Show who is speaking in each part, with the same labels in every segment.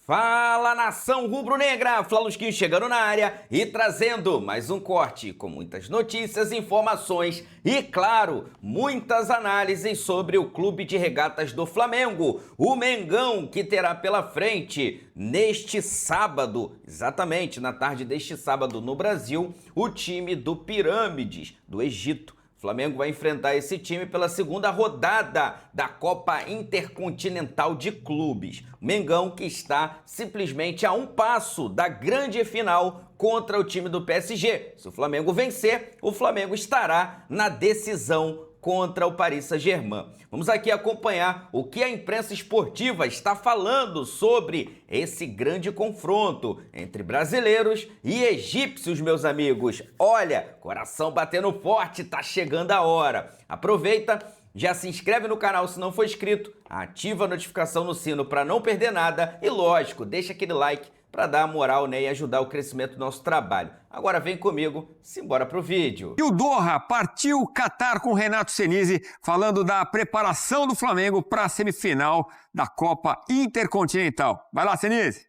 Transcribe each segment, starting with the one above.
Speaker 1: Fala, nação rubro-negra! Flalusquinho chegando na área e trazendo mais um corte com muitas notícias, informações e, claro, muitas análises sobre o Clube de Regatas do Flamengo, o Mengão, que terá pela frente neste sábado, exatamente na tarde deste sábado no Brasil, o time do Pirâmides, do Egito. O Flamengo vai enfrentar esse time pela segunda rodada da Copa Intercontinental de Clubes. O Mengão que está simplesmente a um passo da grande final contra o time do PSG. Se o Flamengo vencer, o Flamengo estará na decisão contra o Paris Saint-Germain. Vamos aqui acompanhar o que a imprensa esportiva está falando sobre esse grande confronto entre brasileiros e egípcios, meus amigos. Olha, coração batendo forte, tá chegando a hora. Aproveita, já se inscreve no canal se não for inscrito, ativa a notificação no sino para não perder nada e, lógico, deixa aquele like para dar a moral, né, e ajudar o crescimento do nosso trabalho. Agora vem comigo, simbora pro vídeo.
Speaker 2: E o Doha partiu Catar com Renato Senise, falando da preparação do Flamengo para a semifinal da Copa Intercontinental. Vai lá, Senise!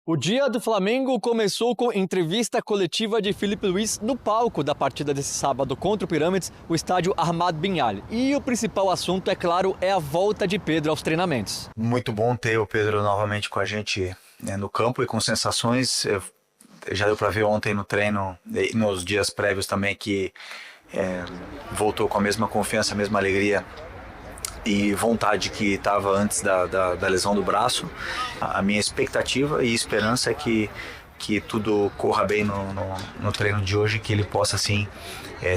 Speaker 3: O dia do Flamengo começou com entrevista coletiva de Filipe Luís no palco da partida desse sábado contra o Pirâmides, o estádio Ahmad Bin Ali. E o principal assunto, é claro, é a volta de Pedro aos treinamentos.
Speaker 4: Muito bom ter o Pedro novamente com a gente no campo e com sensações. Já deu para ver ontem no treino e nos dias prévios também que voltou com a mesma confiança, a mesma alegria e vontade que estava antes da lesão do braço. A minha expectativa e esperança é que tudo corra bem no treino de hoje, que ele possa sim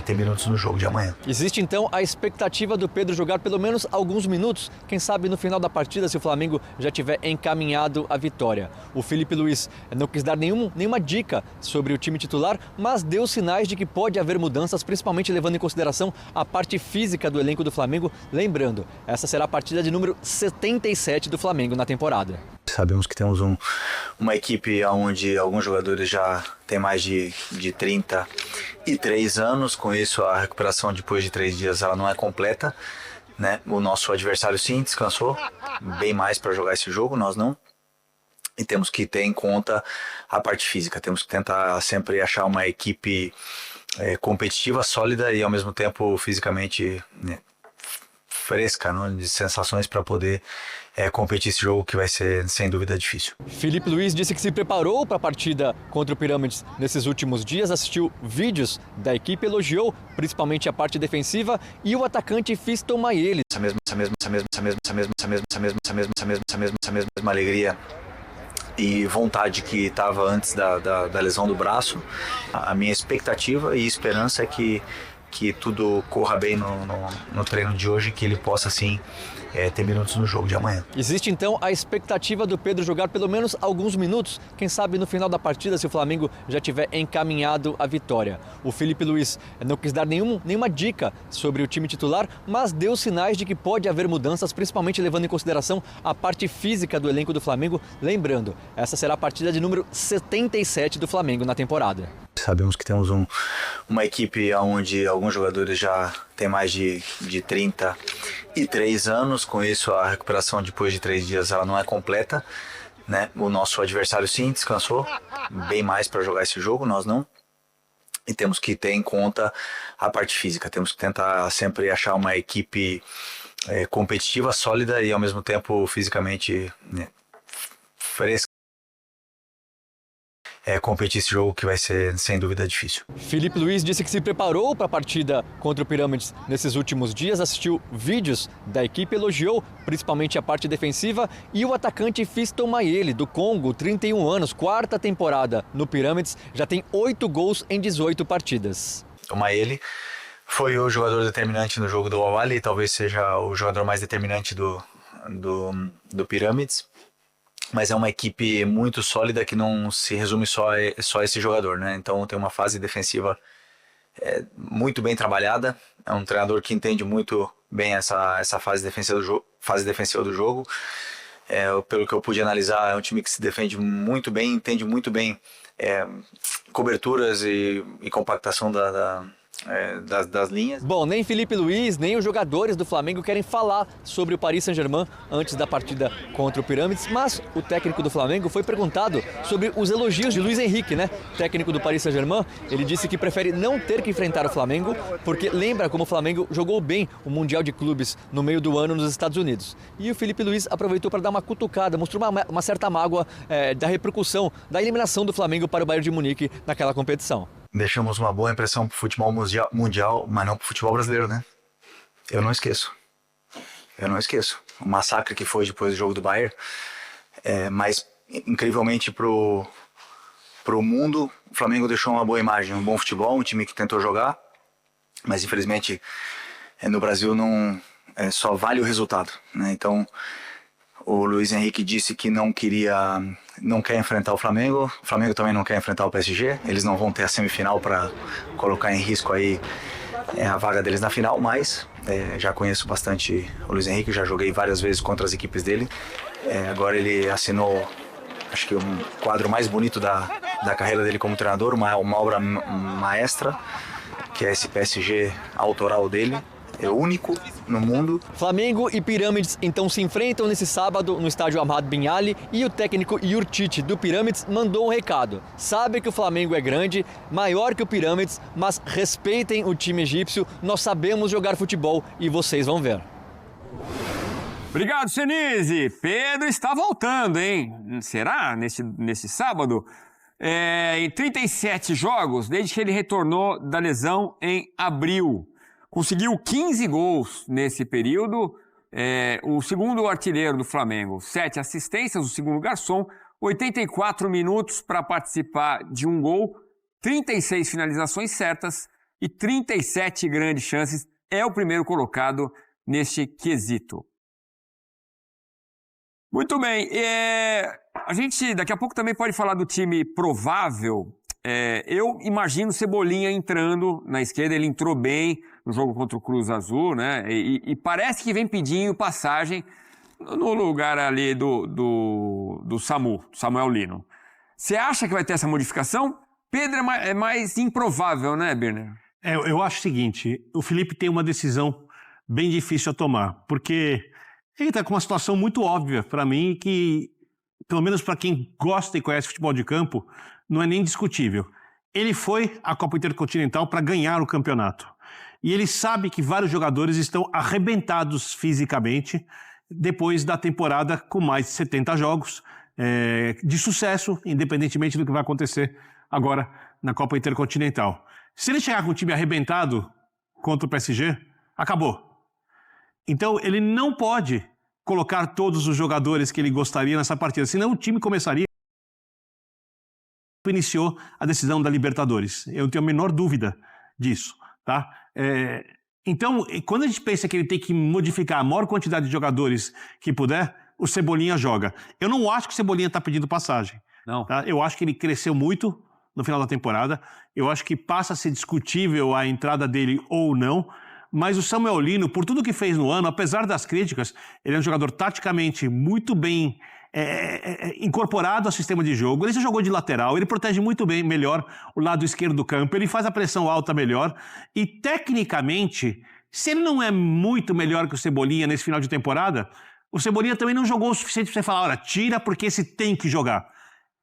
Speaker 4: ter minutos no jogo de amanhã.
Speaker 3: Existe então a expectativa do Pedro jogar pelo menos alguns minutos, quem sabe no final da partida, se o Flamengo já tiver encaminhado a vitória. O Filipe Luís não quis dar nenhuma dica sobre o time titular, mas deu sinais de que pode haver mudanças, principalmente levando em consideração a parte física do elenco do Flamengo. Lembrando, essa será a partida de número 77 do Flamengo na temporada.
Speaker 4: Sabemos que temos uma equipe onde alguns jogadores já têm mais de 33 anos, com isso a recuperação depois de 3 dias ela não é completa, né? O nosso adversário sim descansou bem mais para jogar esse jogo, nós não. E temos que ter em conta a parte física, temos que tentar sempre achar uma equipe competitiva, sólida e ao mesmo tempo fisicamente, né, fresca, né, de sensações para poder competir esse jogo que vai ser sem dúvida difícil.
Speaker 3: Filipe Luís disse que se preparou para a partida contra o Pirâmides nesses últimos dias, assistiu vídeos da equipe, elogiou principalmente a parte defensiva e o atacante Fiston Mayele.
Speaker 4: Essa mesma alegria e vontade que estava antes da lesão do braço. A minha expectativa e esperança é que tudo corra bem no treino de hoje, que ele possa sim ter minutos no jogo de amanhã.
Speaker 3: Existe então a expectativa do Pedro jogar pelo menos alguns minutos, quem sabe no final da partida, se o Flamengo já tiver encaminhado a vitória. O Filipe Luís não quis dar nenhuma dica sobre o time titular, mas deu sinais de que pode haver mudanças, principalmente levando em consideração a parte física do elenco do Flamengo. Lembrando, essa será a partida de número 77 do Flamengo na temporada.
Speaker 4: Sabemos que temos uma equipe onde alguns jogadores já têm mais de 33 anos, com isso a recuperação depois de 3 dias ela não é completa, né? O nosso adversário sim descansou bem mais para jogar esse jogo, nós não. E temos que ter em conta a parte física, temos que tentar sempre achar uma equipe competitiva, sólida e ao mesmo tempo fisicamente, né, fresca. Competir esse jogo que vai ser sem dúvida difícil.
Speaker 3: Filipe Luís disse que se preparou para a partida contra o Pirâmides nesses últimos dias, assistiu vídeos da equipe, elogiou principalmente a parte defensiva e o atacante Fiston Mayele, do Congo, 31 anos, 4ª temporada no Pirâmides, já tem 8 gols em 18 partidas.
Speaker 4: O Mayele foi o jogador determinante no jogo do Al Ahly, talvez seja o jogador mais determinante do Pirâmides. Mas é uma equipe muito sólida que não se resume só a esse jogador, né? Então tem uma fase defensiva muito bem trabalhada. É um treinador que entende muito bem essa fase defensiva do jogo. Pelo que eu pude analisar, é um time que se defende muito bem, entende muito bem coberturas e compactação das linhas.
Speaker 3: Bom, nem Felipe Luiz, nem os jogadores do Flamengo querem falar sobre o Paris Saint-Germain antes da partida contra o Pirâmides, mas o técnico do Flamengo foi perguntado sobre os elogios de Luiz Henrique, né? Técnico do Paris Saint-Germain, ele disse que prefere não ter que enfrentar o Flamengo, porque lembra como o Flamengo jogou bem o Mundial de Clubes no meio do ano nos Estados Unidos. E o Felipe Luiz aproveitou para dar uma cutucada, mostrou uma certa mágoa da repercussão, da eliminação do Flamengo para o Bayern de Munique naquela competição.
Speaker 4: Deixamos uma boa impressão pro futebol mundial, mas não pro futebol brasileiro, né? Eu não esqueço. O massacre que foi depois do jogo do Bayern. Mas, incrivelmente, pro mundo, o Flamengo deixou uma boa imagem. Um bom futebol, um time que tentou jogar. Mas, infelizmente, no Brasil não só vale o resultado, né? Então, o Luiz Henrique disse que não quer enfrentar o Flamengo também não quer enfrentar o PSG, eles não vão ter a semifinal para colocar em risco aí a vaga deles na final, mas já conheço bastante o Luiz Henrique, já joguei várias vezes contra as equipes dele, agora ele assinou, acho que um quadro mais bonito da carreira dele como treinador, uma obra maestra, que é esse PSG autoral dele. É único no mundo.
Speaker 3: Flamengo e Pirâmides então se enfrentam nesse sábado no estádio Ahmad Bin Ali e o técnico Yur Tite do Pirâmides mandou um recado. Sabe que o Flamengo é grande, maior que o Pirâmides, mas respeitem o time egípcio, nós sabemos jogar futebol e vocês vão ver.
Speaker 2: Obrigado, Senise. Pedro está voltando, hein? Será? Nesse sábado? Em 37 jogos, desde que ele retornou da lesão em abril. Conseguiu 15 gols nesse período, o segundo artilheiro do Flamengo, 7 assistências, o segundo garçom, 84 minutos para participar de um gol, 36 finalizações certas e 37 grandes chances. É o primeiro colocado neste quesito. Muito bem, a gente daqui a pouco também pode falar do time provável. Eu imagino Cebolinha entrando na esquerda, ele entrou bem no jogo contra o Cruz Azul, né? E parece que vem pedindo passagem no lugar ali do Samuel Lino. Você acha que vai ter essa modificação? Pedro é mais improvável, né, Birner?
Speaker 5: Eu acho o seguinte, o Felipe tem uma decisão bem difícil a tomar, porque ele está com uma situação muito óbvia para mim que, pelo menos para quem gosta e conhece futebol de campo, não é nem discutível. Ele foi à Copa Intercontinental para ganhar o campeonato. E ele sabe que vários jogadores estão arrebentados fisicamente depois da temporada com mais de 70 jogos de sucesso, independentemente do que vai acontecer agora na Copa Intercontinental. Se ele chegar com o time arrebentado contra o PSG, acabou. Então ele não pode colocar todos os jogadores que ele gostaria nessa partida, senão o time começaria. Iniciou a decisão da Libertadores. Eu não tenho a menor dúvida disso, tá? Então, quando a gente pensa que ele tem que modificar a maior quantidade de jogadores que puder, o Cebolinha joga. Eu não acho que o Cebolinha está pedindo passagem. Não. Tá? Eu acho que ele cresceu muito no final da temporada. Eu acho que passa a ser discutível a entrada dele ou não. Mas o Samuel Lino, por tudo que fez no ano, apesar das críticas, ele é um jogador taticamente muito bem incorporado ao sistema de jogo. Ele já jogou de lateral, ele protege muito bem, melhor o lado esquerdo do campo, ele faz a pressão alta melhor e tecnicamente, se ele não é muito melhor que o Cebolinha nesse final de temporada, o Cebolinha também não jogou o suficiente para você falar, olha, tira porque esse tem que jogar.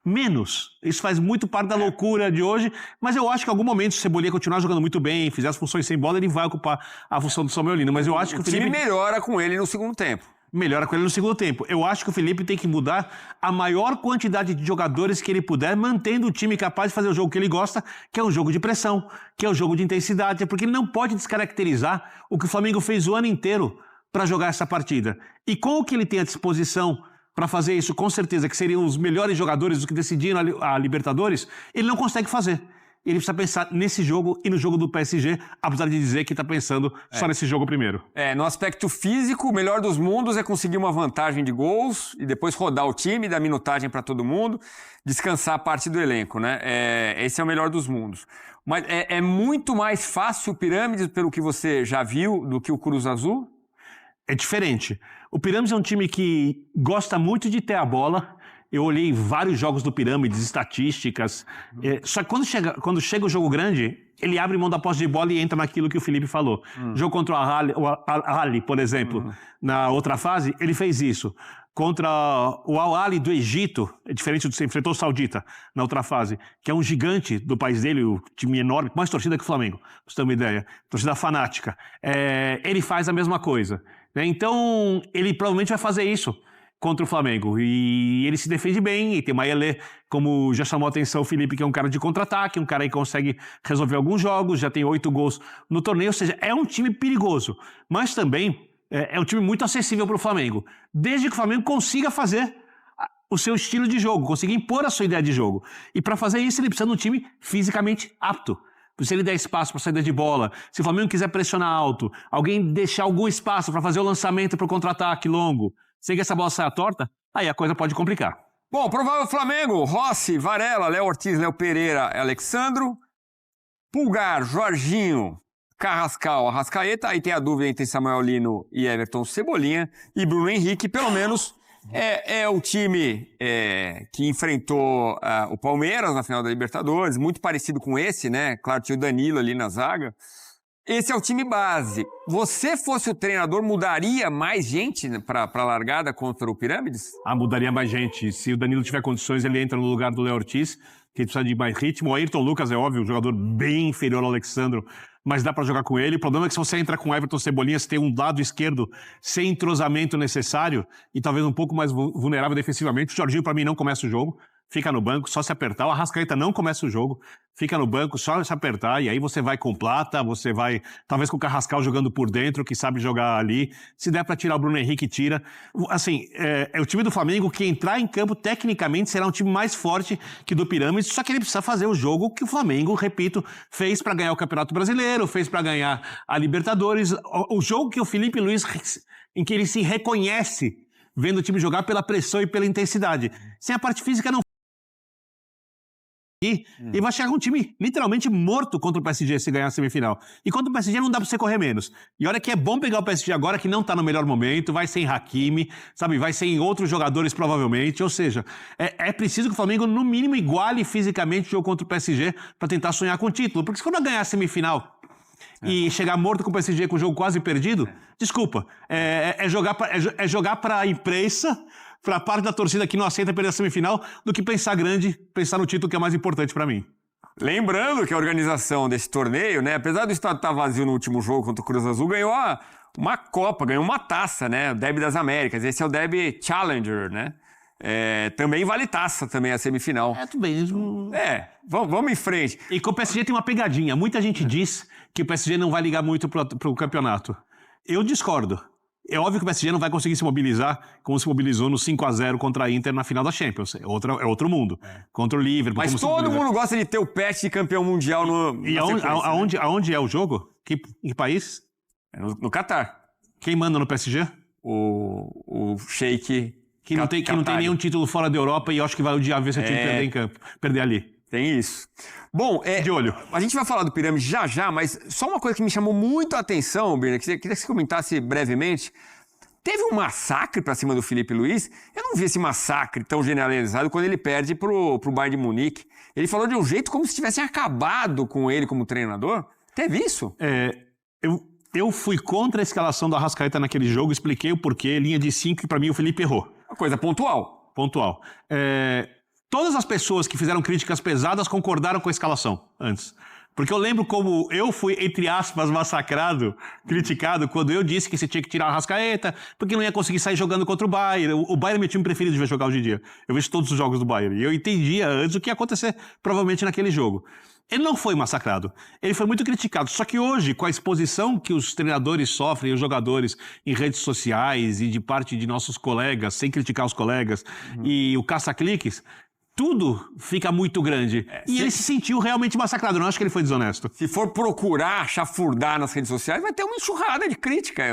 Speaker 5: Menos. Isso faz muito parte da loucura de hoje, mas eu acho que em algum momento, se o Cebolinha continuar jogando muito bem, fizer as funções sem bola, ele vai ocupar a função do Samuel Lino, mas eu acho que o Felipe...
Speaker 2: time melhora com ele no segundo tempo.
Speaker 5: Melhora com ele no segundo tempo. Eu acho que o Felipe tem que mudar a maior quantidade de jogadores que ele puder, mantendo o time capaz de fazer o jogo que ele gosta, que é um jogo de pressão, que é um jogo de intensidade, porque ele não pode descaracterizar o que o Flamengo fez o ano inteiro para jogar essa partida. E com o que ele tem à disposição para fazer isso, com certeza, que seriam os melhores jogadores dos que decidiram a Libertadores, ele não consegue fazer. Ele precisa pensar nesse jogo e no jogo do PSG, apesar de dizer que está pensando só nesse jogo primeiro.
Speaker 2: No aspecto físico, o melhor dos mundos é conseguir uma vantagem de gols e depois rodar o time, dar minutagem para todo mundo, descansar a parte do elenco, né? Esse é o melhor dos mundos. Mas é muito mais fácil o Pirâmides, pelo que você já viu, do que o Cruz Azul?
Speaker 5: É diferente. O Pirâmides é um time que gosta muito de ter a bola. Eu olhei vários jogos do Pirâmides, estatísticas. Só que quando chega o jogo grande, ele abre mão da posse de bola e entra naquilo que o Felipe falou. Jogo contra o Al-Ahly, por exemplo, na outra fase, ele fez isso. Contra o Al-Ahly do Egito, é diferente do que você enfrentou o Saudita na outra fase, que é um gigante do país dele, o time enorme, mais torcida que o Flamengo, pra você ter uma ideia, torcida fanática. Ele faz a mesma coisa, né? Então, ele provavelmente vai fazer isso contra o Flamengo, e ele se defende bem, e tem o Mayele, como já chamou a atenção o Felipe, que é um cara de contra-ataque, um cara que consegue resolver alguns jogos, já tem 8 gols no torneio, ou seja, é um time perigoso, mas também é um time muito acessível para o Flamengo, desde que o Flamengo consiga fazer o seu estilo de jogo, consiga impor a sua ideia de jogo. E para fazer isso, ele precisa de um time fisicamente apto. Se ele der espaço para saída de bola, se o Flamengo quiser pressionar alto, alguém deixar algum espaço para fazer o lançamento para o contra-ataque longo, sem que essa bola saia torta, aí a coisa pode complicar.
Speaker 2: Bom, provável Flamengo, Rossi, Varela, Léo Ortiz, Léo Pereira, Alexandro, Pulgar, Jorginho, Carrascal, Arrascaeta, aí tem a dúvida entre Samuel Lino e Everton Cebolinha, e Bruno Henrique, pelo menos, é o time que enfrentou o Palmeiras na final da Libertadores, muito parecido com esse, né? Claro, tinha o Danilo ali na zaga. Esse é o time base. Você fosse o treinador, mudaria mais gente para a largada contra o Pirâmides?
Speaker 5: Mudaria mais gente. Se o Danilo tiver condições, ele entra no lugar do Léo Ortiz, que precisa de mais ritmo. O Ayrton Lucas é óbvio, um jogador bem inferior ao Alexandro, mas dá para jogar com ele. O problema é que se você entra com o Everton Cebolinha, você tem um lado esquerdo sem entrosamento necessário e talvez um pouco mais vulnerável defensivamente. O Jorginho, para mim, não começa o jogo. Fica no banco, só se apertar. O Arrascaeta não começa o jogo, fica no banco, só se apertar, e aí você vai com Plata, você vai, talvez com o Carrascal jogando por dentro, que sabe jogar ali. Se der para tirar o Bruno Henrique, tira. Assim, é o time do Flamengo que entrar em campo, tecnicamente, será um time mais forte que do Pirâmides, só que ele precisa fazer o jogo que o Flamengo, repito, fez para ganhar o Campeonato Brasileiro, fez para ganhar a Libertadores. O jogo que o Felipe Luiz, em que ele se reconhece vendo o time jogar pela pressão e pela intensidade. Sem a parte física, não. E vai chegar um time literalmente morto contra o PSG se ganhar a semifinal. E contra o PSG não dá pra você correr menos. E olha que é bom pegar o PSG agora, que não tá no melhor momento, vai sem Hakimi, sabe? Vai sem outros jogadores provavelmente. Ou seja, é preciso que o Flamengo no mínimo iguale fisicamente o jogo contra o PSG pra tentar sonhar com o título. Porque se quando ganhar a semifinal e chegar morto com o PSG com o jogo quase perdido, desculpa, é jogar pra imprensa, para a parte da torcida que não aceita perder a semifinal, do que pensar grande, pensar no título que é mais importante para mim.
Speaker 2: Lembrando que a organização desse torneio, né, apesar do estado estar vazio no último jogo contra o Cruz Azul, ganhou uma Copa, ganhou uma taça, né, o Derby das Américas. Esse é o Derby Challenger, né? Também vale taça, também a semifinal.
Speaker 5: Tudo bem.
Speaker 2: Vamos em frente.
Speaker 5: E com o PSG tem uma pegadinha. Muita gente diz que o PSG não vai ligar muito pro campeonato. Eu discordo. É óbvio que o PSG não vai conseguir se mobilizar como se mobilizou no 5-0 contra a Inter na final da Champions. É outro mundo. Contra o Liverpool.
Speaker 2: Mas todo mundo gosta de ter o pet de campeão mundial no.
Speaker 5: E aonde é o jogo? Que país?
Speaker 2: No Catar.
Speaker 5: Quem manda no PSG?
Speaker 2: O Sheik.
Speaker 5: Que não tem nenhum título fora da Europa e eu acho que vai odiar ver seu time perder em campo. Perder ali.
Speaker 2: Tem isso. Bom,
Speaker 5: de olho.
Speaker 2: A gente vai falar do Pirâmide já, mas só uma coisa que me chamou muito a atenção, Birner, queria que você comentasse brevemente. Teve um massacre pra cima do Felipe Luiz. Eu não vi esse massacre tão generalizado quando ele perde pro Bayern de Munique. Ele falou de um jeito como se tivessem acabado com ele como treinador. Teve isso?
Speaker 5: Eu fui contra a escalação do Arrascaeta naquele jogo, expliquei o porquê, linha de 5, e pra mim o Felipe errou.
Speaker 2: Uma coisa pontual.
Speaker 5: Todas as pessoas que fizeram críticas pesadas concordaram com a escalação antes. Porque eu lembro como eu fui, entre aspas, massacrado, criticado, quando eu disse que você tinha que tirar a Arrascaeta, porque não ia conseguir sair jogando contra o Bayern. O Bayern é meu time preferido de ver jogar hoje em dia. Eu vejo todos os jogos do Bayern. E eu entendia antes o que ia acontecer, provavelmente, naquele jogo. Ele não foi massacrado. Ele foi muito criticado. Só que hoje, com a exposição que os treinadores sofrem, os jogadores, em redes sociais e de parte de nossos colegas, sem criticar os colegas, e o caça-cliques, tudo fica muito grande. E ele se sentiu realmente massacrado. Eu não acho que ele foi desonesto.
Speaker 2: Se for procurar chafurdar nas redes sociais, vai ter uma enxurrada de crítica.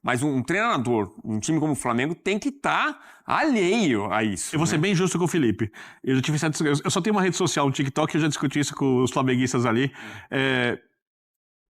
Speaker 2: Mas um treinador, um time como o Flamengo, tem que estar alheio a isso.
Speaker 5: Eu vou ser bem justo com o Felipe. Eu só tenho uma rede social, um TikTok, eu já discuti isso com os flamenguistas ali.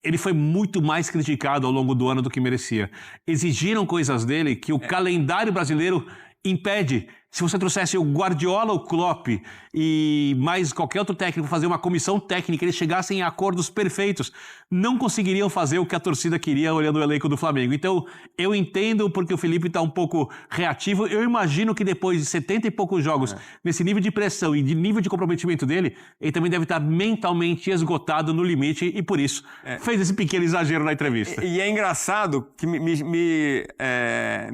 Speaker 5: Ele foi muito mais criticado ao longo do ano do que merecia. Exigiram coisas dele que o calendário brasileiro impede. se você trouxesse o Guardiola, o Klopp e mais qualquer outro técnico fazer uma comissão técnica, eles chegassem a acordos perfeitos, não conseguiriam fazer o que a torcida queria olhando o elenco do Flamengo. Então, eu entendo porque o Felipe está um pouco reativo. Eu imagino que depois de 70 e poucos jogos, nesse nível de pressão e de nível de comprometimento dele, ele também deve estar mentalmente esgotado no limite e por isso fez esse pequeno exagero na entrevista.
Speaker 2: E é engraçado que me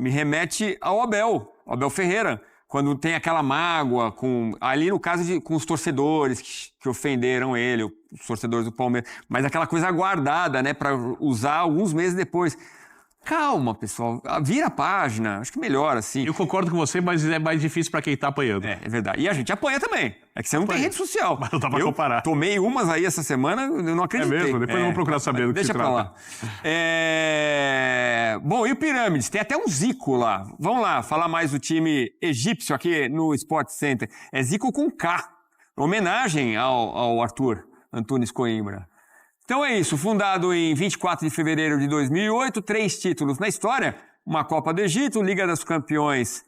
Speaker 2: remete ao Abel Ferreira, quando tem aquela mágoa, ali no caso com os torcedores que ofenderam ele, os torcedores do Palmeiras, mas aquela coisa guardada, né, para usar alguns meses depois. Calma, pessoal, vira a página, acho que melhor assim.
Speaker 5: Eu concordo com você, mas é mais difícil para quem tá apanhando.
Speaker 2: É verdade. E a gente apanha também. É que você não tem rede social.
Speaker 5: Mas não dá pra comparar.
Speaker 2: Tomei umas aí essa semana, eu não acreditei.
Speaker 5: É mesmo? Depois eu vou procurar saber do que se trata.
Speaker 2: Deixa pra lá. Bom, e o Pirâmides? Tem até um Zico lá. Vamos lá, falar mais do time egípcio aqui no Sport Center. É Zico com K. Homenagem ao Arthur Antunes Coimbra. Então é isso, fundado em 24 de fevereiro de 2008, 3 títulos na história, uma Copa do Egito, Liga dos Campeões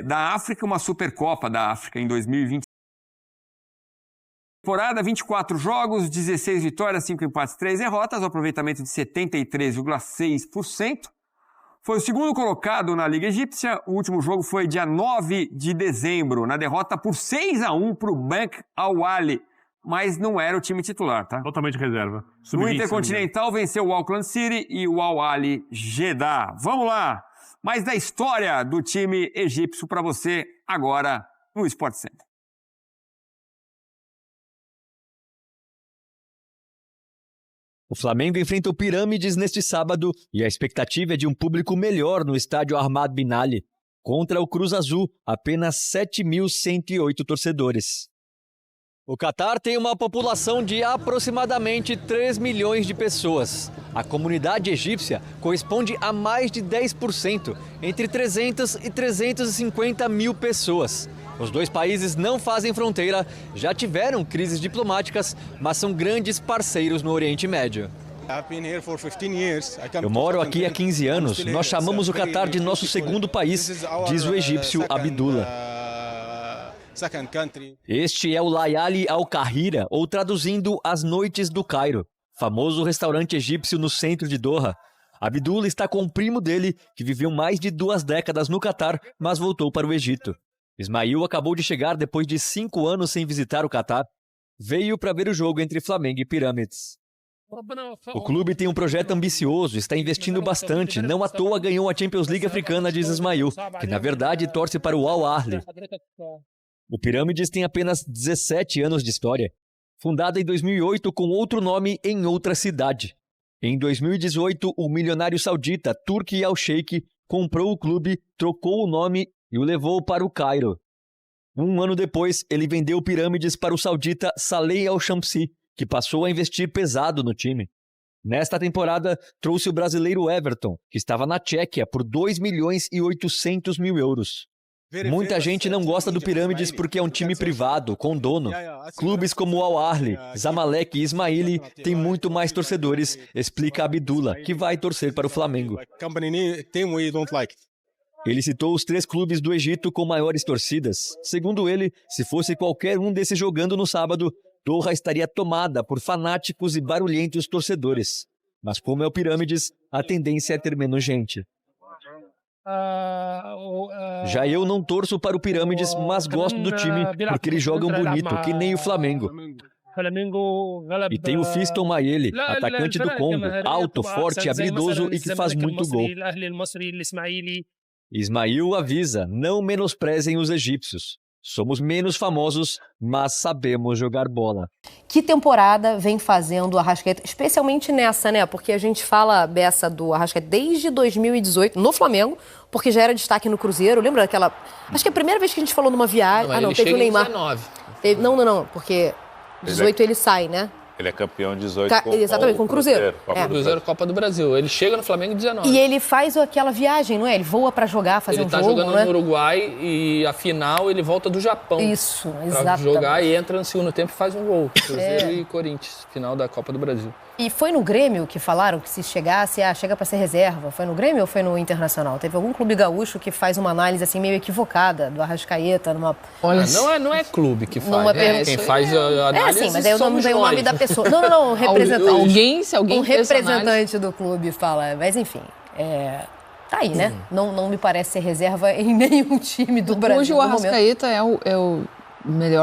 Speaker 2: da África, uma Supercopa da África em 2020. Temporada, 24 jogos, 16 vitórias, 5 empates, 3 derrotas, um aproveitamento de 73,6%. Foi o segundo colocado na Liga Egípcia, o último jogo foi dia 9 de dezembro, na derrota por 6-1 para o Bank Al-Ahly. Mas não era o time titular, tá?
Speaker 5: Totalmente reserva.
Speaker 2: No Intercontinental venceu o Auckland City e o Al-Ahly Jeddah. Vamos lá! Mais da história do time egípcio para você agora no Sport Center.
Speaker 3: O Flamengo enfrenta o Pirâmides neste sábado e a expectativa é de um público melhor no estádio Ahmad Bin Ali. Contra o Cruz Azul, apenas 7.108 torcedores. O Catar tem uma população de aproximadamente 3 milhões de pessoas. A comunidade egípcia corresponde a mais de 10%, entre 300 e 350 mil pessoas. Os dois países não fazem fronteira, já tiveram crises diplomáticas, mas são grandes parceiros no Oriente Médio. Eu moro aqui há 15 anos. Nós chamamos o Catar de nosso segundo país, diz o egípcio Abdullah. Este é o Layali Al-Kahira, ou traduzindo, As Noites do Cairo, famoso restaurante egípcio no centro de Doha. Abdullah está com o primo dele, que viveu mais de 2 décadas no Catar, mas voltou para o Egito. Ismail acabou de chegar depois de 5 anos sem visitar o Catar. Veio para ver o jogo entre Flamengo e Pirâmides. O clube tem um projeto ambicioso, está investindo bastante. Não à toa ganhou a Champions League africana, diz Ismail, que na verdade torce para o Al-Ahly. O Pirâmides tem apenas 17 anos de história. Fundada em 2008 com outro nome em outra cidade. Em 2018, o milionário saudita Turki Al-Sheikh comprou o clube, trocou o nome e o levou para o Cairo. Um ano depois, ele vendeu o Pirâmides para o saudita Saleh Al-Shamsi, que passou a investir pesado no time. Nesta temporada, trouxe o brasileiro Everton, que estava na Tchequia por 2.800.000 euros. Muita gente não gosta do Pirâmides porque é um time privado, com dono. Clubes como o Al-Ahly, Zamalek e Ismaili têm muito mais torcedores, explica Abdullah, que vai torcer para o Flamengo. Ele citou os 3 clubes do Egito com maiores torcidas. Segundo ele, se fosse qualquer um desses jogando no sábado, Doha estaria tomada por fanáticos e barulhentos torcedores. Mas como é o Pirâmides, a tendência é ter menos gente. Já eu não torço para o Pirâmides, mas gosto do time porque eles jogam bonito, que nem o Flamengo. E tem o Fiston Mayele, atacante do Congo, alto, forte, habilidoso e que faz muito gol. Ismail avisa, não menosprezem os egípcios. Somos menos famosos, mas sabemos jogar bola.
Speaker 6: Que temporada vem fazendo o Arrascaeta, especialmente nessa, né? Porque a gente fala, Bessa, do Arrascaeta desde 2018 no Flamengo, porque já era destaque no Cruzeiro. Lembra daquela... Acho que é a primeira vez que a gente falou numa viagem...
Speaker 7: Não, teve o Neymar.
Speaker 6: 19. Não, porque 18 ele sai, né?
Speaker 7: Ele é campeão 18
Speaker 6: exatamente, com o Cruzeiro.
Speaker 8: Cruzeiro, Copa do Brasil. Ele chega no Flamengo em 19.
Speaker 6: E ele faz aquela viagem, não é? Ele voa pra jogar, fazer um jogo,
Speaker 8: Ele tá jogando
Speaker 6: né?
Speaker 8: no Uruguai e a final ele volta do Japão.
Speaker 6: Isso,
Speaker 8: pra
Speaker 6: exatamente.
Speaker 8: jogar e entra no segundo tempo e faz um gol. Cruzeiro e Corinthians, final da Copa do Brasil.
Speaker 6: E foi no Grêmio que falaram que se chegasse, chega pra ser reserva. Foi no Grêmio ou foi no Internacional? Teve algum clube gaúcho que faz uma análise assim meio equivocada do Arrascaeta numa...
Speaker 8: Olha, não é clube que faz. Quem faz a análise
Speaker 6: mas aí eu não veio o nome da pessoa. Não, representante.
Speaker 9: Se alguém
Speaker 6: um
Speaker 9: fez essa
Speaker 6: representante do clube fala. Mas enfim, tá aí, né? Não me parece ser reserva em nenhum time do Brasil.
Speaker 9: Hoje o Arrascaeta é o melhor.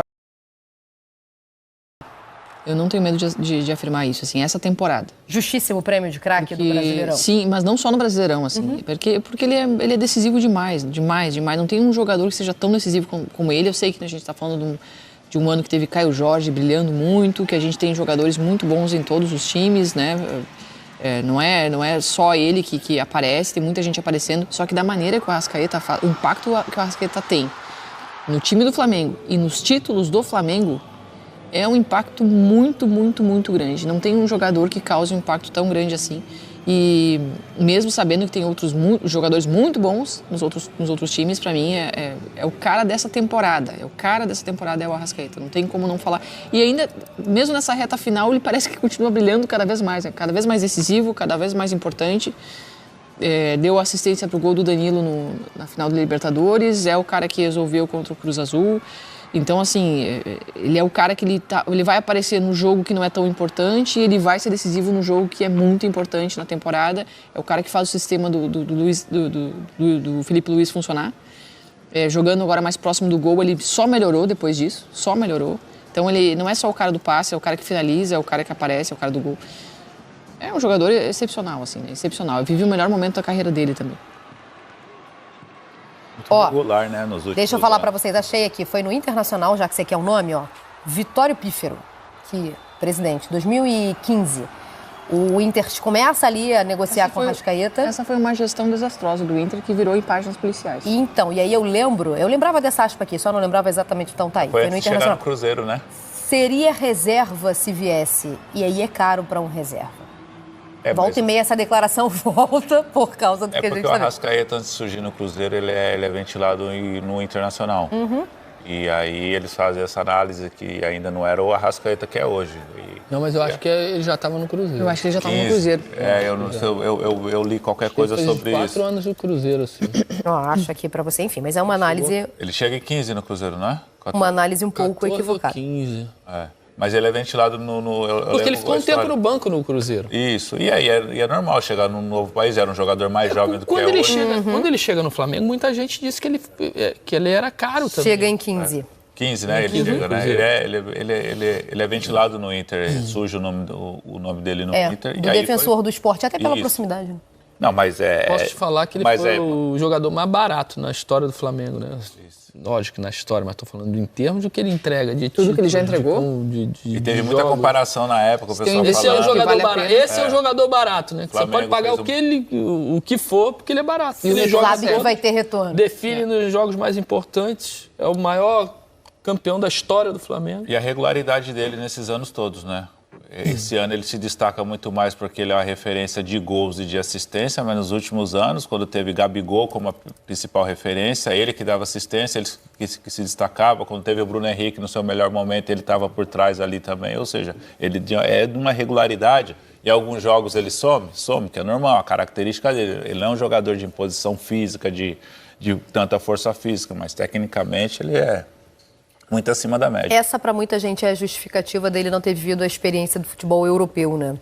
Speaker 9: Eu não tenho medo de afirmar isso, assim, essa temporada.
Speaker 6: Justíssimo prêmio de craque do Brasileirão.
Speaker 9: Sim, mas não só no Brasileirão, assim, porque ele é decisivo demais. Não tem um jogador que seja tão decisivo como ele. Eu sei que a gente está falando de um ano que teve Caio Jorge brilhando muito, que a gente tem jogadores muito bons em todos os times, né? Não é só ele que aparece, tem muita gente aparecendo, só que da maneira que o Arrascaeta faz, o impacto que o Arrascaeta tem no time do Flamengo e nos títulos do Flamengo, é um impacto muito, muito, muito grande. Não tem um jogador que cause um impacto tão grande assim. E mesmo sabendo que tem outros jogadores muito bons nos outros times, para mim é o cara dessa temporada. O cara dessa temporada é o Arrascaeta. Não tem como não falar. E ainda, mesmo nessa reta final, ele parece que continua brilhando cada vez mais. Cada vez mais decisivo, cada vez mais importante. Deu assistência para o gol do Danilo na final da Libertadores. É o cara que resolveu contra o Cruz Azul. Então, assim, ele é o cara que ele vai aparecer no jogo que não é tão importante e ele vai ser decisivo no jogo que é muito importante na temporada. É o cara que faz o sistema do Felipe Luiz funcionar. Jogando agora mais próximo do gol, ele só melhorou depois disso, só melhorou. Então, ele não é só o cara do passe, é o cara que finaliza, é o cara que aparece, é o cara do gol. É um jogador excepcional, assim, né? Excepcional. Vive o melhor momento da carreira dele também.
Speaker 7: Regular, né, nos últimos
Speaker 6: deixa eu falar
Speaker 7: anos.
Speaker 6: pra vocês, achei aqui, foi no Internacional, já que você quer o nome, Vitório Pífero, que presidente, 2015. O Inter começa ali a negociar com o Arrascaeta.
Speaker 9: Essa foi uma gestão desastrosa do Inter que virou em páginas policiais.
Speaker 6: E aí eu lembrava dessa aspa aqui, só não lembrava exatamente, então tá aí.
Speaker 7: Foi
Speaker 6: no
Speaker 7: antes de chegar no Cruzeiro, né?
Speaker 6: Seria reserva se viesse, e aí é caro pra um reserva. Volta e meia essa declaração volta por causa do que a gente
Speaker 7: porque o Arrascaeta, antes de surgir no Cruzeiro, ele é ventilado no Internacional. E aí eles fazem essa análise que ainda não era o Arrascaeta que é hoje.
Speaker 8: Não, mas eu acho que ele já estava no Cruzeiro.
Speaker 9: Eu acho que ele já estava no Cruzeiro.
Speaker 7: Eu não sei, eu li qualquer coisa sobre isso.
Speaker 8: 4 anos no Cruzeiro, assim.
Speaker 6: Eu acho aqui pra você, enfim, mas é uma análise...
Speaker 7: Ele chega em 15 no Cruzeiro, não é?
Speaker 6: Uma análise um pouco equivocada.
Speaker 8: 15.
Speaker 7: Mas ele é ventilado
Speaker 8: porque ele ficou um tempo no banco no Cruzeiro.
Speaker 7: Isso. E aí é normal chegar num novo país, era um jogador mais jovem do que é hoje.
Speaker 8: Quando ele chega no Flamengo, muita gente disse que ele era caro também.
Speaker 6: Chega em 15.
Speaker 7: 15, né? Ele chega, né? Ele é ventilado no Inter, surge o nome dele no Inter.
Speaker 6: Do defensor do esporte, até pela proximidade.
Speaker 7: Não, mas
Speaker 8: Posso te falar que ele foi o jogador mais barato na história do Flamengo, né? Lógico que na história, mas estou falando em termos do que ele entrega. De
Speaker 9: tudo que ele já entregou.
Speaker 7: E teve muita comparação na época, o pessoal
Speaker 8: esse
Speaker 7: falando.
Speaker 8: É um jogador barato. Esse é um jogador barato, né? Você pode pagar o que for, porque ele é barato.
Speaker 6: E ele sabe que vai ter retorno.
Speaker 8: Define nos jogos mais importantes. É o maior campeão da história do Flamengo.
Speaker 7: E a regularidade dele nesses anos todos, né? Esse ano ele se destaca muito mais porque ele é uma referência de gols e de assistência, mas nos últimos anos, quando teve Gabigol como a principal referência, ele que dava assistência, ele que se destacava. Quando teve o Bruno Henrique no seu melhor momento, ele estava por trás ali também. Ou seja, ele é de uma regularidade. Em alguns jogos ele some, que é normal, a característica dele. Ele não é um jogador de imposição física, de tanta força física, mas tecnicamente ele é muito acima da média.
Speaker 6: Essa, para muita gente, é a justificativa dele não ter vivido a experiência do futebol europeu, né?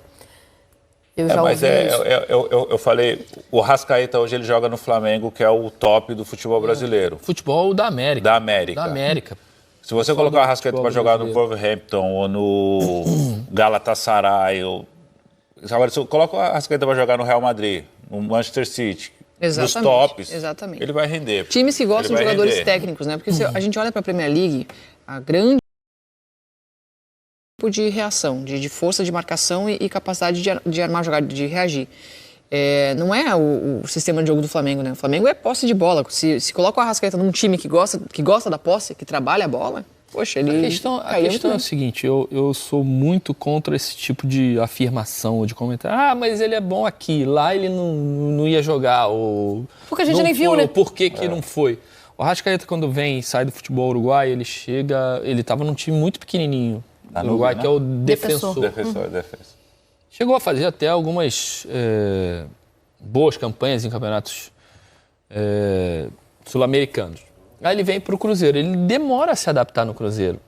Speaker 6: Eu já ouvi isso.
Speaker 7: Eu falei, o Arrascaeta hoje ele joga no Flamengo, que é o top do futebol brasileiro.
Speaker 8: Futebol da América.
Speaker 7: Da América. Se você colocar o Arrascaeta para jogar no Wolverhampton ou no Galatasaray, agora se eu coloco o Arrascaeta para jogar no Real Madrid, no Manchester City, dos tops, ele vai render.
Speaker 9: Times que gostam de jogadores técnicos, né? Porque se a gente olha para a Premier League, a grande tipo de reação, de força de marcação e capacidade de armar jogada, de reagir. Não é o sistema de jogo do Flamengo, né? O Flamengo é posse de bola. Se coloca o Arrascaeta num time que gosta da posse, que trabalha a bola, poxa, ele...
Speaker 8: A questão é o seguinte, eu sou muito contra esse tipo de afirmação ou de comentário. Mas ele é bom aqui, lá ele não ia jogar. Ou
Speaker 6: porque a gente nem viu, né?
Speaker 8: Ou por que não foi? O Arrascaeta, quando vem e sai do futebol uruguai, ele estava num time muito pequenininho. No Uruguai, né? Que é o Defensor.
Speaker 7: Defensor.
Speaker 8: Chegou a fazer até algumas boas campanhas em campeonatos sul-americanos. Aí ele vem para o Cruzeiro. Ele demora a se adaptar no Cruzeiro.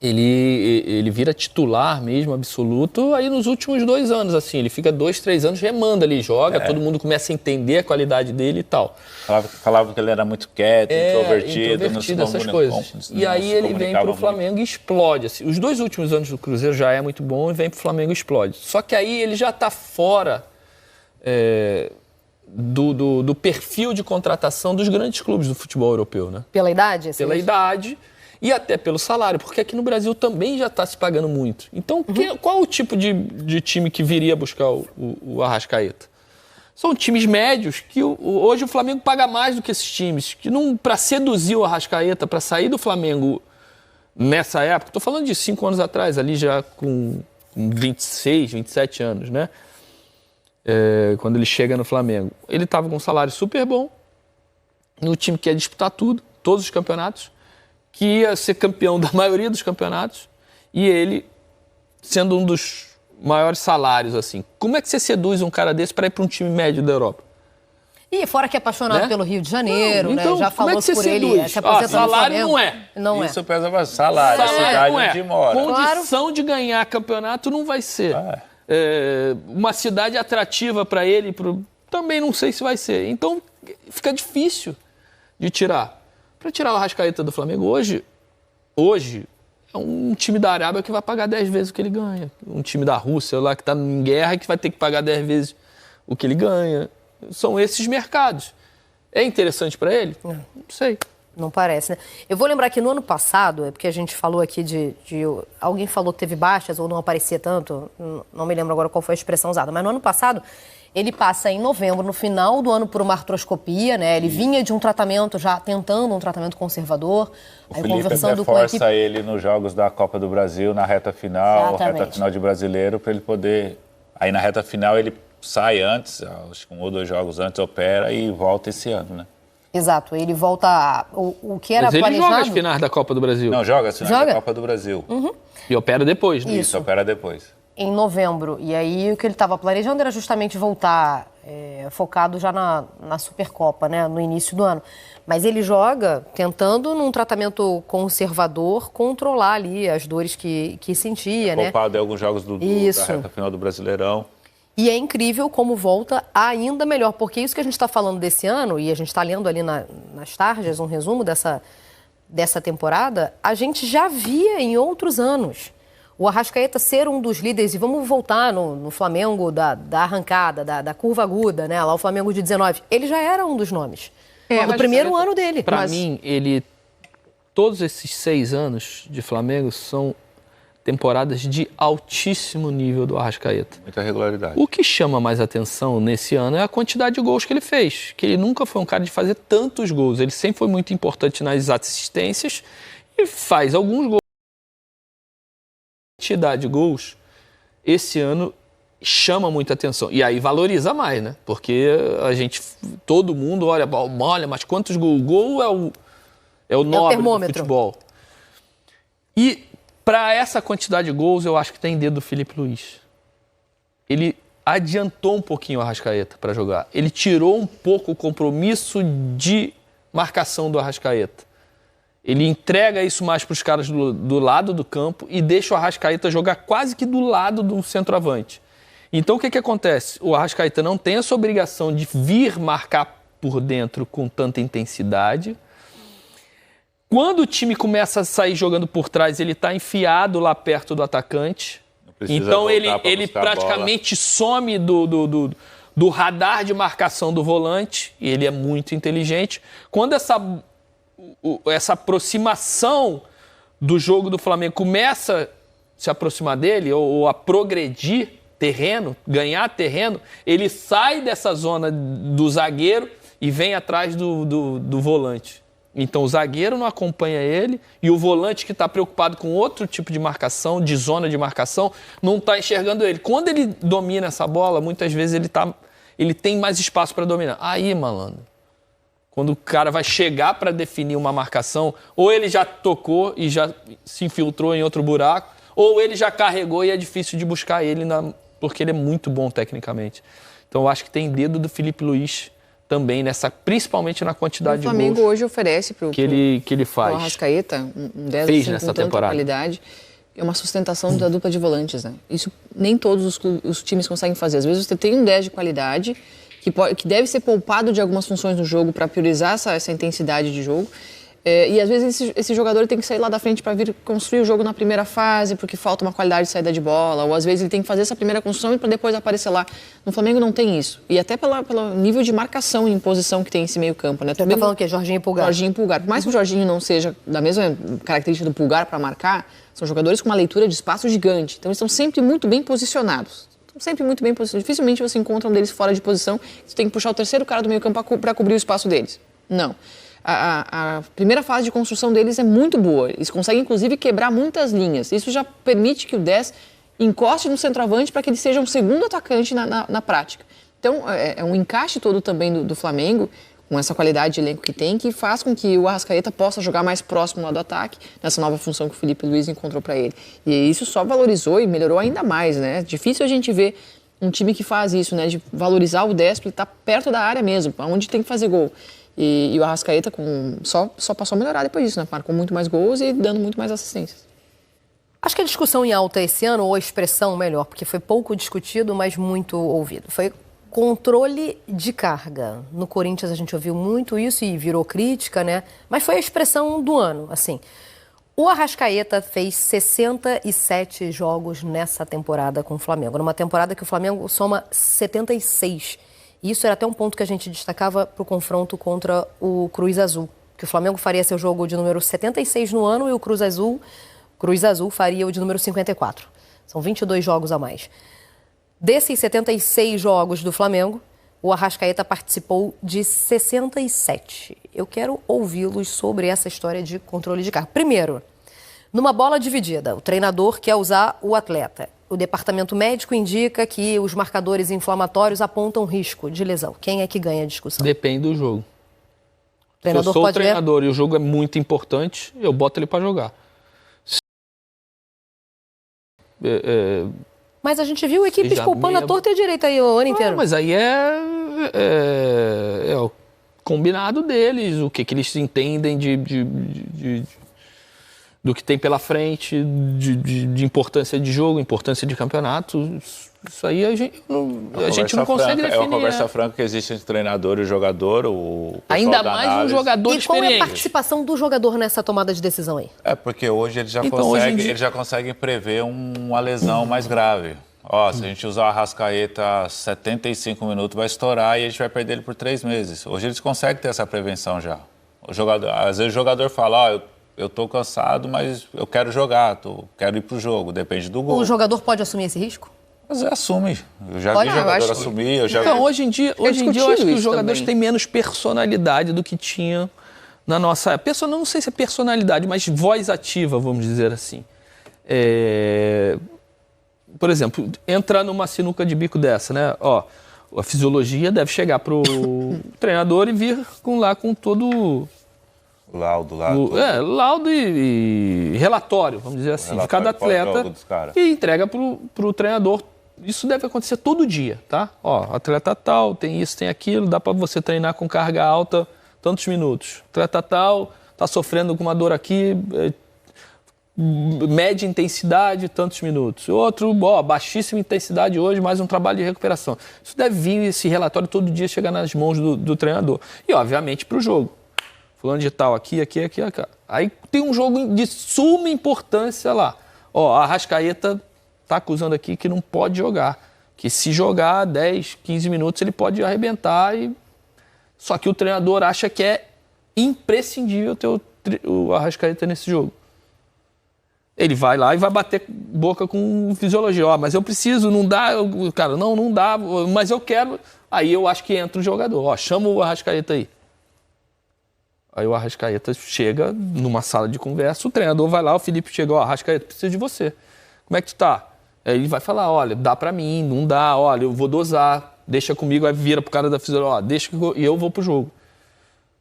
Speaker 8: Ele vira titular mesmo, absoluto, aí nos últimos 2 anos, assim. Ele fica 2, 3 anos remando ali, joga, todo mundo começa a entender a qualidade dele e tal.
Speaker 7: Falava que ele era muito quieto, introvertido
Speaker 8: essas coisas. E aí ele vem para o Flamengo e explode. Assim. Os 2 últimos anos do Cruzeiro já é muito bom e vem para o Flamengo e explode. Só que aí ele já está fora do perfil de contratação dos grandes clubes do futebol europeu, né?
Speaker 6: Pela idade?
Speaker 8: Pela idade e até pelo salário, porque aqui no Brasil também já está se pagando muito. Então, qual o tipo de time que viria buscar o Arrascaeta? São times médios que hoje o Flamengo paga mais do que esses times. Que para seduzir o Arrascaeta, para sair do Flamengo nessa época, estou falando de 5 anos atrás, ali já com 26, 27 anos, né? Quando ele chega no Flamengo. Ele estava com um salário super bom, no time que ia disputar tudo, todos os campeonatos, que ia ser campeão da maioria dos campeonatos, e ele sendo um dos maiores salários, assim. Como é que você seduz um cara desse para ir para um time médio da Europa?
Speaker 6: E fora que é apaixonado pelo Rio de Janeiro,
Speaker 8: então,
Speaker 6: né? Já falou
Speaker 8: como é que
Speaker 6: por
Speaker 8: seduz?
Speaker 6: ele, se aposenta
Speaker 8: salário
Speaker 6: no Flamengo.
Speaker 8: não é.
Speaker 7: Isso pesa bastante. Salário, cidade onde mora.
Speaker 8: Condição de ganhar campeonato não vai ser. Uma cidade atrativa para ele, também não sei se vai ser. Então, fica difícil de tirar. Para tirar o Arrascaeta do Flamengo hoje é um time da Arábia que vai pagar 10 vezes o que ele ganha. Um time da Rússia lá que está em guerra e que vai ter que pagar 10 vezes o que ele ganha. São esses mercados. É interessante para ele? Não sei.
Speaker 6: Não parece, né? Eu vou lembrar que no ano passado, porque a gente falou aqui alguém falou que teve baixas ou não aparecia tanto, não me lembro agora qual foi a expressão usada, mas no ano passado ele passa em novembro, no final do ano, por uma artroscopia, né? Ele vinha de um tratamento, já tentando um tratamento conservador.
Speaker 7: O Felipe reforça ele nos jogos da Copa do Brasil, na reta final, reta final de Brasileiro, para ele poder... Aí na reta final ele sai antes, acho que 1 ou 2 jogos antes, opera e volta esse ano, né?
Speaker 6: Exato, ele volta... O que era
Speaker 8: Mas ele
Speaker 6: planejado...
Speaker 8: joga as finais da Copa do Brasil.
Speaker 7: Não, joga as finais da Copa do Brasil.
Speaker 8: E opera depois, né?
Speaker 7: Isso, opera depois.
Speaker 6: Em novembro. E aí o que ele estava planejando era justamente voltar focado já na Supercopa, né? No início do ano. Mas ele joga tentando, num tratamento conservador, controlar ali as dores que sentia, né?
Speaker 7: Poupado em alguns jogos da reta final do Brasileirão.
Speaker 6: E é incrível como volta ainda melhor, porque isso que a gente está falando desse ano, e a gente está lendo ali nas tarjas um resumo dessa temporada, a gente já via em outros anos. O Arrascaeta ser um dos líderes, e vamos voltar no Flamengo da arrancada, da curva aguda, né? Lá o Flamengo de 19, ele já era um dos nomes. No primeiro ano dele.
Speaker 8: Para mim, todos esses 6 anos de Flamengo são temporadas de altíssimo nível do Arrascaeta.
Speaker 7: Muita regularidade.
Speaker 8: O que chama mais atenção nesse ano é a quantidade de gols que ele fez. Que ele nunca foi um cara de fazer tantos gols. Ele sempre foi muito importante nas assistências e faz alguns gols. A quantidade de gols, esse ano, chama muita atenção. E aí valoriza mais, né? Porque todo mundo olha, mas quantos gols? O gol é o nobre do futebol. E para essa quantidade de gols, eu acho que tem dedo do Felipe Luiz. Ele adiantou um pouquinho o Arrascaeta para jogar. Ele tirou um pouco o compromisso de marcação do Arrascaeta. Ele entrega isso mais para os caras do lado do campo e deixa o Arrascaeta jogar quase que do lado do centroavante. Então, o que acontece? O Arrascaeta não tem essa obrigação de vir marcar por dentro com tanta intensidade. Quando o time começa a sair jogando por trás, ele está enfiado lá perto do atacante. Então ele praticamente some do radar de marcação do volante, e ele é muito inteligente. Quando essa aproximação do jogo do Flamengo começa a se aproximar dele, ou a progredir terreno, ganhar terreno, ele sai dessa zona do zagueiro e vem atrás do volante. Então o zagueiro não acompanha ele e o volante que está preocupado com outro tipo de marcação, de zona de marcação, não está enxergando ele. Quando ele domina essa bola, muitas vezes ele tem mais espaço para dominar. Aí, malandro, quando o cara vai chegar para definir uma marcação, ou ele já tocou e já se infiltrou em outro buraco, ou ele já carregou e é difícil de buscar ele, porque ele é muito bom tecnicamente. Então eu acho que tem dedo do Filipe Luís também, principalmente na quantidade de gols.
Speaker 9: O Flamengo hoje oferece para o
Speaker 8: que ele faz.
Speaker 9: O Arrascaeta, um 10
Speaker 8: fez
Speaker 9: assim,
Speaker 8: nessa
Speaker 9: com tanta
Speaker 8: temporada.
Speaker 9: qualidade, é uma sustentação da dupla de volantes, né? Isso nem todos os times conseguem fazer. Às vezes você tem um 10 de qualidade que deve ser poupado de algumas funções no jogo para priorizar essa intensidade de jogo. E às vezes esse jogador tem que sair lá da frente para vir construir o jogo na primeira fase, porque falta uma qualidade de saída de bola, ou às vezes ele tem que fazer essa primeira construção e para depois aparecer lá. No Flamengo não tem isso. E até pelo nível de marcação e imposição que tem esse meio campo, né?
Speaker 6: Você tá falando o quê? Jorginho e Pulgar?
Speaker 9: Jorginho e Pulgar. Por mais que o Jorginho não seja da mesma característica do Pulgar para marcar, são jogadores com uma leitura de espaço gigante. Então eles estão sempre muito bem posicionados. Sempre muito bem posicionados. Dificilmente você encontra um deles fora de posição. Você tem que puxar o terceiro cara do meio campo para cobrir o espaço deles. Não. A primeira fase de construção deles é muito boa. Eles conseguem, inclusive, quebrar muitas linhas. Isso já permite que o 10 encoste no centroavante para que ele seja um segundo atacante na prática. Então, é um encaixe todo também do Flamengo, com essa qualidade de elenco que tem, que faz com que o Arrascaeta possa jogar mais próximo lá do ataque, nessa nova função que o Filipe Luís encontrou para ele. E isso só valorizou e melhorou ainda mais, né? Difícil a gente ver um time que faz isso, né? De valorizar o 10 porque ele está perto da área mesmo, onde tem que fazer gol. E o Arrascaeta só passou a melhorar depois disso, né? Marcou muito mais gols e dando muito mais assistências.
Speaker 6: Acho que a discussão em alta esse ano, ou a expressão melhor, porque foi pouco discutido, mas muito ouvido, foi controle de carga. No Corinthians a gente ouviu muito isso e virou crítica, né? Mas foi a expressão do ano, assim. O Arrascaeta fez 67 jogos nessa temporada com o Flamengo, numa temporada que o Flamengo soma 76. E isso era até um ponto que a gente destacava para o confronto contra o Cruz Azul, que o Flamengo faria seu jogo de número 76 no ano e o Cruz Azul faria o de número 54. São 22 jogos a mais. Desses 76 jogos do Flamengo, o Arrascaeta participou de 67. Eu quero ouvi-los sobre essa história de controle de carga. Primeiro, numa bola dividida, o treinador quer usar o atleta. O departamento médico indica que os marcadores inflamatórios apontam risco de lesão. Quem é que ganha a discussão?
Speaker 8: Depende do jogo. Se
Speaker 6: Treinador
Speaker 8: eu sou o
Speaker 6: pode
Speaker 8: treinador e o jogo é muito importante, eu boto ele para jogar.
Speaker 6: Mas a gente viu equipes culpando a torta e a direita aí o ano inteiro.
Speaker 8: Mas aí é o combinado deles, o que eles entendem do que tem pela frente, de importância de jogo, importância de campeonato. Isso aí a gente não consegue definir.
Speaker 7: É uma conversa franca que existe entre o treinador e o jogador.
Speaker 8: Ainda mais um jogador experiente.
Speaker 6: E qual é a participação do jogador nessa tomada de decisão aí?
Speaker 7: Porque hoje eles já conseguem prever uma lesão mais grave. Se a gente usar o Arrascaeta 75 minutos, vai estourar e a gente vai perder ele por 3 meses. Hoje eles conseguem ter essa prevenção já. Às vezes o jogador fala, eu estou cansado, mas eu quero jogar, quero ir pro jogo, depende do gol.
Speaker 6: O jogador pode assumir esse risco?
Speaker 7: Mas assume. Eu já vi jogador assumir.
Speaker 8: Então, hoje em dia eu acho que os jogadores têm menos personalidade do que tinham na nossa época. Não sei se é personalidade, mas voz ativa, vamos dizer assim. Por exemplo, entrar numa sinuca de bico dessa, né? A fisiologia deve chegar pro treinador e vir com todo...
Speaker 7: Laudo
Speaker 8: e relatório, vamos dizer assim, de cada atleta e entrega pro treinador. Isso deve acontecer todo dia, tá? Atleta tal, tem isso, tem aquilo, dá para você treinar com carga alta tantos minutos. Atleta tal, tá sofrendo com uma dor aqui, média intensidade, tantos minutos. Outro, baixíssima intensidade hoje, mais um trabalho de recuperação. Isso deve vir, esse relatório todo dia chegar nas mãos do treinador. E, obviamente, para o jogo. Fulano de tal, aqui. Aí tem um jogo de suma importância lá. A Arrascaeta está acusando aqui que não pode jogar. Que se jogar 10, 15 minutos, ele pode arrebentar. Só que o treinador acha que é imprescindível ter o Arrascaeta nesse jogo. Ele vai lá e vai bater boca com fisiologia. Mas eu preciso, não dá. Cara, não dá, mas eu quero. Aí eu acho que entra o jogador. Chama o Arrascaeta aí. Aí o Arrascaeta chega numa sala de conversa, o treinador vai lá, o Felipe chega, ó, Arrascaeta, preciso de você. Como é que tu tá? Aí ele vai falar, olha, dá pra mim, não dá, olha, eu vou dosar, deixa comigo, aí vira pro cara da fisiologia, ó, deixa e eu vou pro jogo.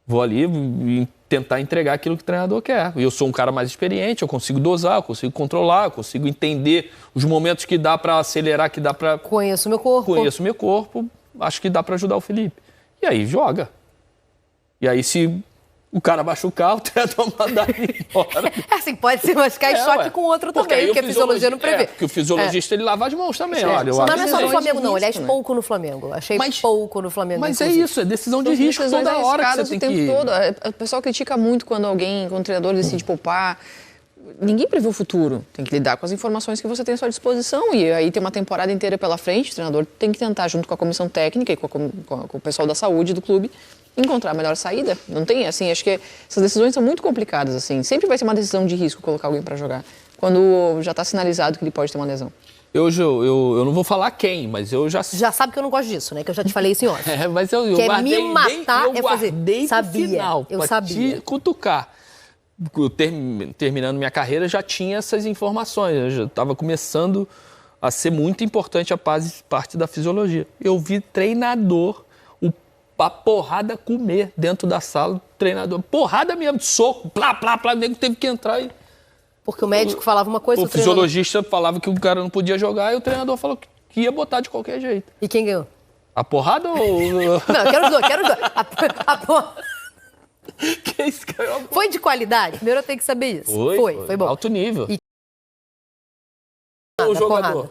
Speaker 8: Vou ali e tentar entregar aquilo que o treinador quer. Eu sou um cara mais experiente, eu consigo dosar, eu consigo controlar, eu consigo entender os momentos que dá pra acelerar, que dá pra...
Speaker 6: Conheço meu corpo.
Speaker 8: Conheço meu corpo, acho que dá pra ajudar o Felipe. E aí joga. E aí se o cara machucar, o treinador manda ele embora.
Speaker 6: Assim, pode se machucar e choque com outro também, porque a fisiologia não prevê.
Speaker 8: Porque o fisiologista, ele lava as mãos também, olha.
Speaker 6: Mas não é só no Flamengo, não.
Speaker 9: risco,
Speaker 6: Aliás,
Speaker 9: né?
Speaker 6: pouco no Flamengo. Achei pouco no Flamengo.
Speaker 8: Mas é
Speaker 6: inclusive.
Speaker 8: isso, é decisão de
Speaker 9: São
Speaker 8: risco
Speaker 9: decisões
Speaker 8: toda hora que
Speaker 9: arriscadas
Speaker 8: você
Speaker 9: o
Speaker 8: tem
Speaker 9: tempo
Speaker 8: que...
Speaker 9: todo. O pessoal critica muito quando um treinador decide poupar. Ninguém prevê o futuro. Tem que lidar com as informações que você tem à sua disposição. E aí tem uma temporada inteira pela frente. O treinador tem que tentar, junto com a comissão técnica e com o pessoal da saúde do clube, encontrar a melhor saída. Não tem, assim, acho que essas decisões são muito complicadas, assim. Sempre vai ser uma decisão de risco colocar alguém para jogar, quando já está sinalizado que ele pode ter uma lesão.
Speaker 8: Eu não vou falar quem, mas eu já...
Speaker 6: Já sabe que eu não gosto disso, né? Que eu já te falei isso em off.
Speaker 8: Mas eu
Speaker 6: Quer
Speaker 8: guardei,
Speaker 6: me matar
Speaker 8: eu
Speaker 6: é fazer.
Speaker 8: guardei pro
Speaker 6: Sabia,
Speaker 8: final,
Speaker 6: eu
Speaker 8: pra
Speaker 6: sabia.
Speaker 8: te cutucar. Eu terminando minha carreira, já tinha essas informações. Eu já estava começando a ser muito importante a parte da fisiologia. Eu vi treinador, a porrada comer dentro da sala, treinador, porrada mesmo, de soco, plá, plá, plá, o nego teve que entrar e...
Speaker 6: Porque o médico falava uma coisa,
Speaker 8: O fisiologista falava que o cara não podia jogar e o treinador falou que ia botar de qualquer jeito.
Speaker 6: E quem ganhou?
Speaker 8: A porrada ou...
Speaker 6: Não, quero os dois.
Speaker 8: Quem ganhou?
Speaker 6: Foi de qualidade? Primeiro eu tenho que saber isso. Foi bom.
Speaker 8: Alto nível.
Speaker 6: E...
Speaker 8: O jogador.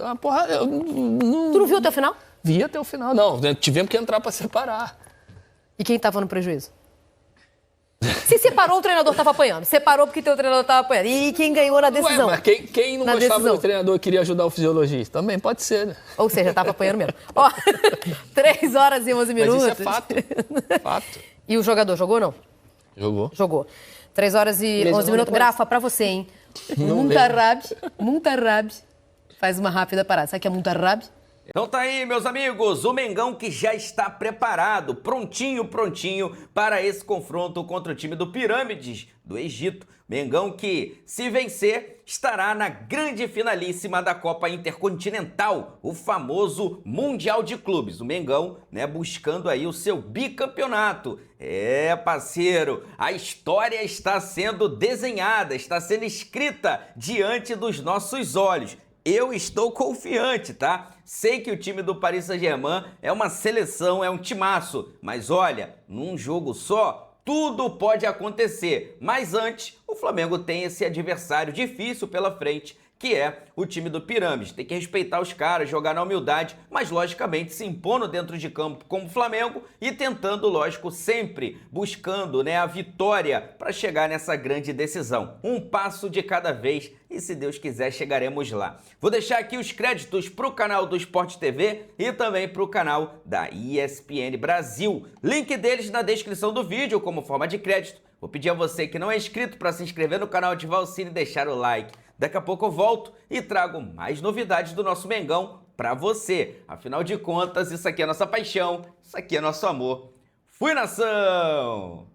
Speaker 8: A porrada...
Speaker 6: Tu não viu até o final?
Speaker 8: Vi até o final, não. Tivemos que entrar para separar.
Speaker 6: E quem estava no prejuízo? Se separou, o treinador estava apanhando. Separou porque teu treinador estava apanhando. E quem ganhou na decisão?
Speaker 8: Ué, mas quem não gostava do treinador e queria ajudar o fisiologista? Também pode ser, né?
Speaker 6: Ou seja, estava apanhando mesmo. Ó, 3 horas e 11 minutos.
Speaker 8: Mas isso é fato. Fato.
Speaker 6: E o jogador jogou, não? Jogou. 3 horas e 11 minutos. Grafa, pra você, hein? Muntarrab. Faz uma rápida parada. Sabe o que é Muntarrab?
Speaker 1: Então tá aí, meus amigos, o Mengão que já está preparado, prontinho para esse confronto contra o time do Pirâmides do Egito. Mengão que, se vencer, estará na grande finalíssima da Copa Intercontinental, o famoso Mundial de Clubes. O Mengão, né, buscando aí o seu bicampeonato. É, parceiro, a história está sendo desenhada, está sendo escrita diante dos nossos olhos. Eu estou confiante, tá? Sei que o time do Paris Saint-Germain é uma seleção, é um timaço. Mas olha, num jogo só, tudo pode acontecer. Mas antes, o Flamengo tem esse adversário difícil pela frente, que é o time do Pirâmides. Tem que respeitar os caras, jogar na humildade, mas logicamente se impondo dentro de campo como o Flamengo e tentando, lógico, sempre buscando, né, a vitória para chegar nessa grande decisão. Um passo de cada vez e, se Deus quiser, chegaremos lá. Vou deixar aqui os créditos para o canal do Sport TV e também para o canal da ESPN Brasil. Link deles na descrição do vídeo como forma de crédito. Vou pedir a você que não é inscrito para se inscrever no canal, ativar o sino e deixar o like. Daqui a pouco eu volto e trago mais novidades do nosso Mengão para você. Afinal de contas, isso aqui é nossa paixão, isso aqui é nosso amor. Fui, nação!